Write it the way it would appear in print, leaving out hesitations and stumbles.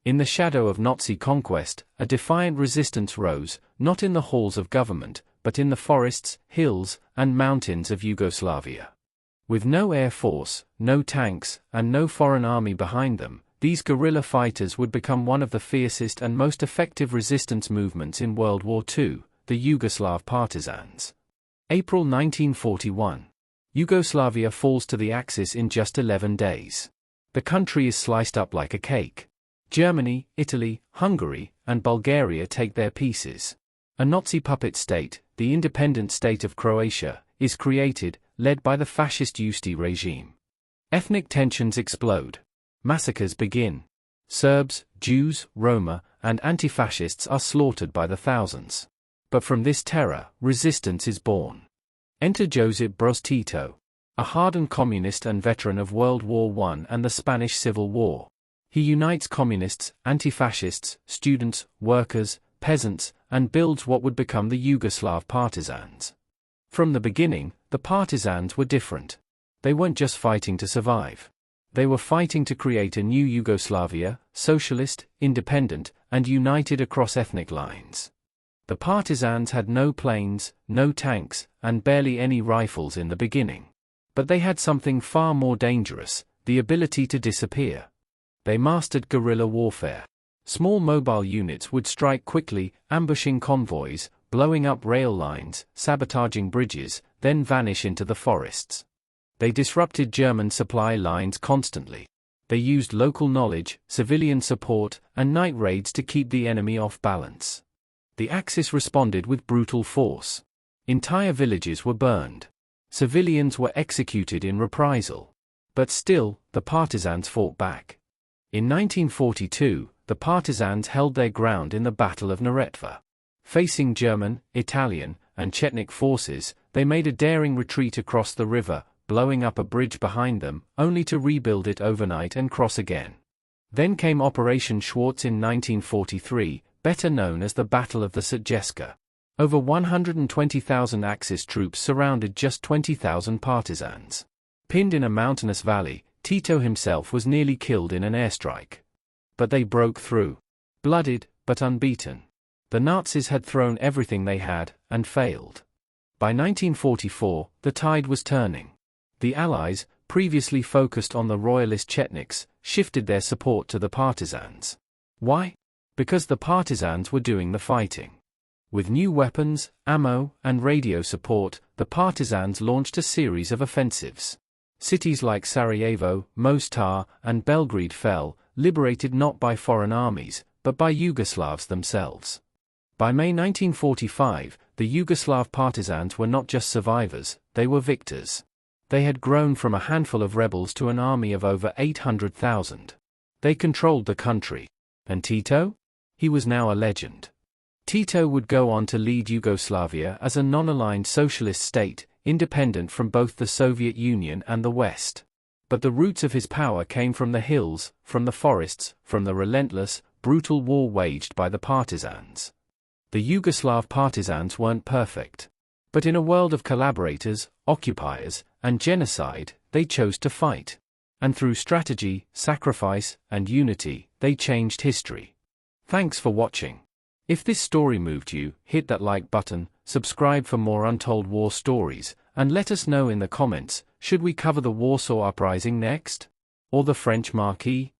In the shadow of Nazi conquest, a defiant resistance rose, not in the halls of government, but in the forests, hills, and mountains of Yugoslavia. With no air force, no tanks, and no foreign army behind them, these guerrilla fighters would become one of the fiercest and most effective resistance movements in World War II, the Yugoslav Partisans. April 1941. Yugoslavia falls to the Axis in just 11 days. The country is sliced up like a cake. Germany, Italy, Hungary, and Bulgaria take their pieces. A Nazi puppet state, the independent state of Croatia, is created, led by the fascist Usti regime. Ethnic tensions explode. Massacres begin. Serbs, Jews, Roma, and anti-fascists are slaughtered by the thousands. But from this terror, resistance is born. Enter Josip Broz Tito, a hardened communist and veteran of World War I and the Spanish Civil War. He unites communists, anti-fascists, students, workers, peasants, and builds what would become the Yugoslav Partisans. From the beginning, the Partisans were different. They weren't just fighting to survive. They were fighting to create a new Yugoslavia, socialist, independent, and united across ethnic lines. The Partisans had no planes, no tanks, and barely any rifles in the beginning. But they had something far more dangerous, the ability to disappear. They mastered guerrilla warfare. Small mobile units would strike quickly, ambushing convoys, blowing up rail lines, sabotaging bridges, then vanish into the forests. They disrupted German supply lines constantly. They used local knowledge, civilian support, and night raids to keep the enemy off balance. The Axis responded with brutal force. Entire villages were burned. Civilians were executed in reprisal. But still, the Partisans fought back. In 1942, the Partisans held their ground in the Battle of Neretva. Facing German, Italian, and Chetnik forces, they made a daring retreat across the river, blowing up a bridge behind them, only to rebuild it overnight and cross again. Then came Operation Schwarz in 1943, better known as the Battle of the Sutjeska. Over 120,000 Axis troops surrounded just 20,000 Partisans. Pinned in a mountainous valley, Tito himself was nearly killed in an airstrike. But they broke through. Blooded, but unbeaten. The Nazis had thrown everything they had, and failed. By 1944, the tide was turning. The Allies, previously focused on the royalist Chetniks, shifted their support to the Partisans. Why? Because the Partisans were doing the fighting. With new weapons, ammo, and radio support, the Partisans launched a series of offensives. Cities like Sarajevo, Mostar, and Belgrade fell, liberated not by foreign armies, but by Yugoslavs themselves. By May 1945, the Yugoslav Partisans were not just survivors, they were victors. They had grown from a handful of rebels to an army of over 800,000. They controlled the country. And Tito? He was now a legend. Tito would go on to lead Yugoslavia as a non-aligned socialist state, independent from both the Soviet Union and the West. But the roots of his power came from the hills, from the forests, from the relentless, brutal war waged by the Partisans. The Yugoslav Partisans weren't perfect. But in a world of collaborators, occupiers, and genocide, they chose to fight. And through strategy, sacrifice, and unity, they changed history. Thanks for watching. If this story moved you, hit that like button, subscribe for more untold war stories, and let us know in the comments, should we cover the Warsaw Uprising next? Or the French Marquis?